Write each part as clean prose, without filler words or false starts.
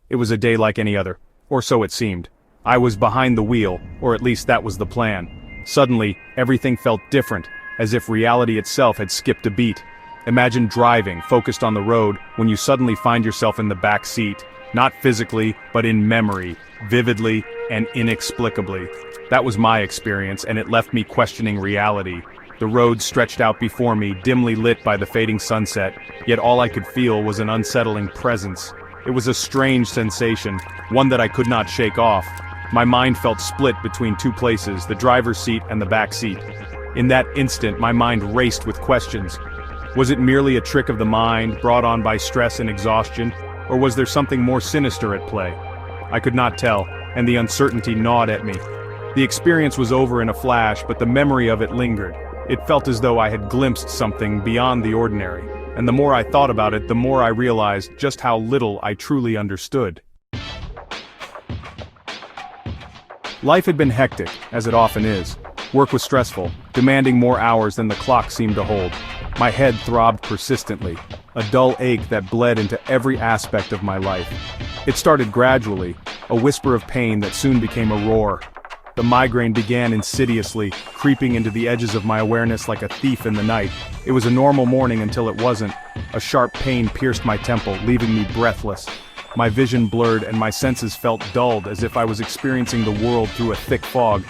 It was a day like any other, or so it seemed. I was behind the wheel, or at least that was the plan. Suddenly, everything felt different, as if reality itself had skipped a beat. Imagine driving, focused on the road, when you suddenly find yourself in the back seat. Not physically, but in memory, vividly and inexplicably. That was my experience, and it left me questioning reality. The road stretched out before me, dimly lit by the fading sunset, yet all I could feel was an unsettling presence. It was a strange sensation, one that I could not shake off. My mind felt split between two places, the driver's seat and the back seat. In that instant, my mind raced with questions. Was it merely a trick of the mind, brought on by stress and exhaustion, or was there something more sinister at play? I could not tell, and the uncertainty gnawed at me. The experience was over in a flash, but the memory of it lingered. It felt as though I had glimpsed something beyond the ordinary, and the more I thought about it, the more I realized just how little I truly understood. Life had been hectic, as it often is. Work was stressful, demanding more hours than the clock seemed to hold. My head throbbed persistently, a dull ache that bled into every aspect of my life. It started gradually, a whisper of pain that soon became a roar. The migraine began insidiously, creeping into the edges of my awareness like a thief in the night. It was a normal morning until it wasn't. A sharp pain pierced my temple, leaving me breathless. My vision blurred and my senses felt dulled, as if I was experiencing the world through a thick fog.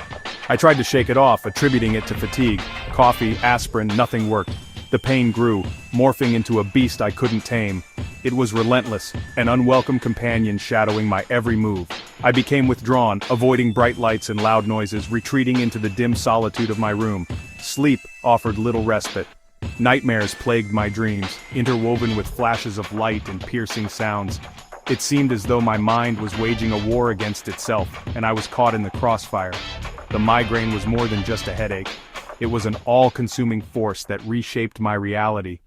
I tried to shake it off, attributing it to fatigue. Coffee, aspirin, nothing worked. The pain grew, morphing into a beast I couldn't tame. It was relentless, an unwelcome companion shadowing my every move. I became withdrawn, avoiding bright lights and loud noises, retreating into the dim solitude of my room. Sleep offered little respite. Nightmares plagued my dreams, interwoven with flashes of light and piercing sounds. It seemed as though my mind was waging a war against itself, and I was caught in the crossfire. The migraine was more than just a headache. It was an all-consuming force that reshaped my reality.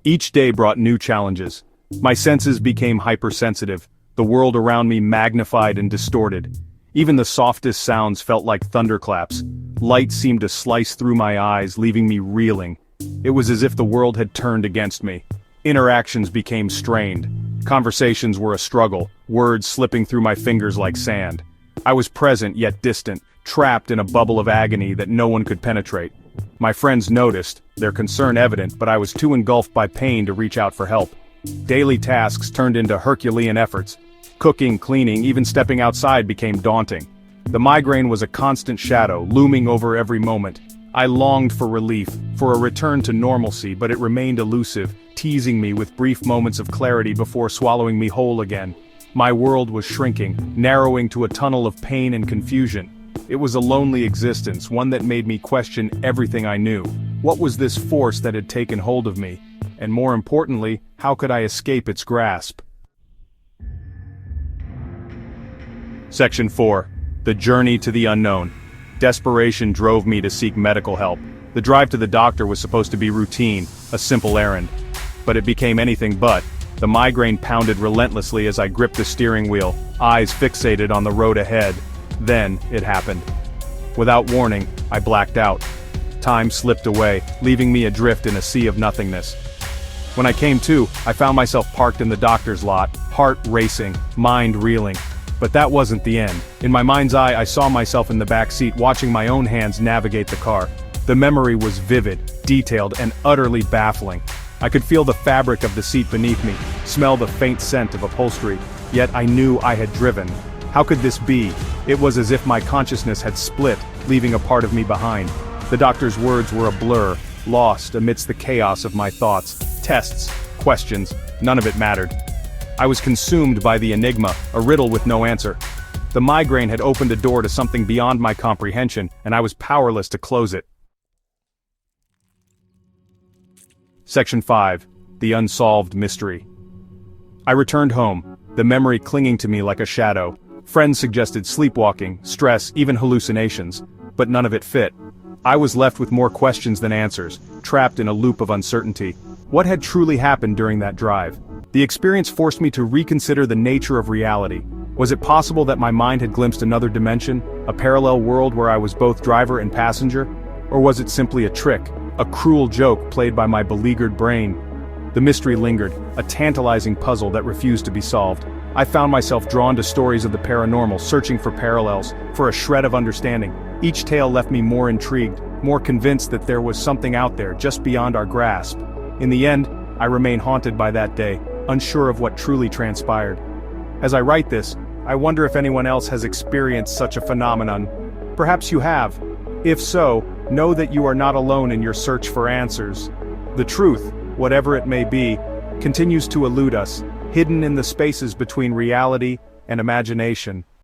Each day brought new challenges. My senses became hypersensitive, the world around me magnified and distorted. Even the softest sounds felt like thunderclaps. Light seemed to slice through my eyes, leaving me reeling. It was as if the world had turned against me. Interactions became strained. Conversations were a struggle, words slipping through my fingers like sand. I was present yet distant, trapped in a bubble of agony that no one could penetrate. My friends noticed, their concern evident, but I was too engulfed by pain to reach out for help. Daily tasks turned into Herculean efforts. Cooking, cleaning, even stepping outside became daunting. The migraine was a constant shadow, looming over every moment. I longed for relief, for a return to normalcy, but it remained elusive, teasing me with brief moments of clarity before swallowing me whole again. My world was shrinking, narrowing to a tunnel of pain and confusion. It was a lonely existence, one that made me question everything I knew. What was this force that had taken hold of me? And more importantly, how could I escape its grasp? Section 4. The Journey to the Unknown. Desperation drove me to seek medical help. The drive to the doctor was supposed to be routine, a simple errand. But it became anything but. The migraine pounded relentlessly as I gripped the steering wheel, eyes fixated on the road ahead. Then, it happened. Without warning, I blacked out. Time slipped away, leaving me adrift in a sea of nothingness. When I came to, I found myself parked in the doctor's lot, heart racing, mind reeling. But that wasn't the end. In my mind's eye, I saw myself in the back seat, watching my own hands navigate the car. The memory was vivid, detailed, and utterly baffling. I could feel the fabric of the seat beneath me, smell the faint scent of upholstery, yet I knew I had driven. How could this be? It was as if my consciousness had split, leaving a part of me behind. The doctor's words were a blur, lost amidst the chaos of my thoughts. Tests, questions, none of it mattered. I was consumed by the enigma, a riddle with no answer. The migraine had opened a door to something beyond my comprehension, and I was powerless to close it. Section 5. The Unsolved Mystery. I returned home, the memory clinging to me like a shadow. Friends suggested sleepwalking, stress, even hallucinations, but none of it fit. I was left with more questions than answers, trapped in a loop of uncertainty. What had truly happened during that drive? The experience forced me to reconsider the nature of reality. Was it possible that my mind had glimpsed another dimension, a parallel world where I was both driver and passenger? Or was it simply a trick, a cruel joke played by my beleaguered brain? The mystery lingered, a tantalizing puzzle that refused to be solved. I found myself drawn to stories of the paranormal, searching for parallels, for a shred of understanding. Each tale left me more intrigued, more convinced that there was something out there, just beyond our grasp. In the end, I remain haunted by that day, unsure of what truly transpired. As I write this, I wonder if anyone else has experienced such a phenomenon. Perhaps you have. If so, know that you are not alone in your search for answers. The truth, whatever it may be, continues to elude us, hidden in the spaces between reality and imagination.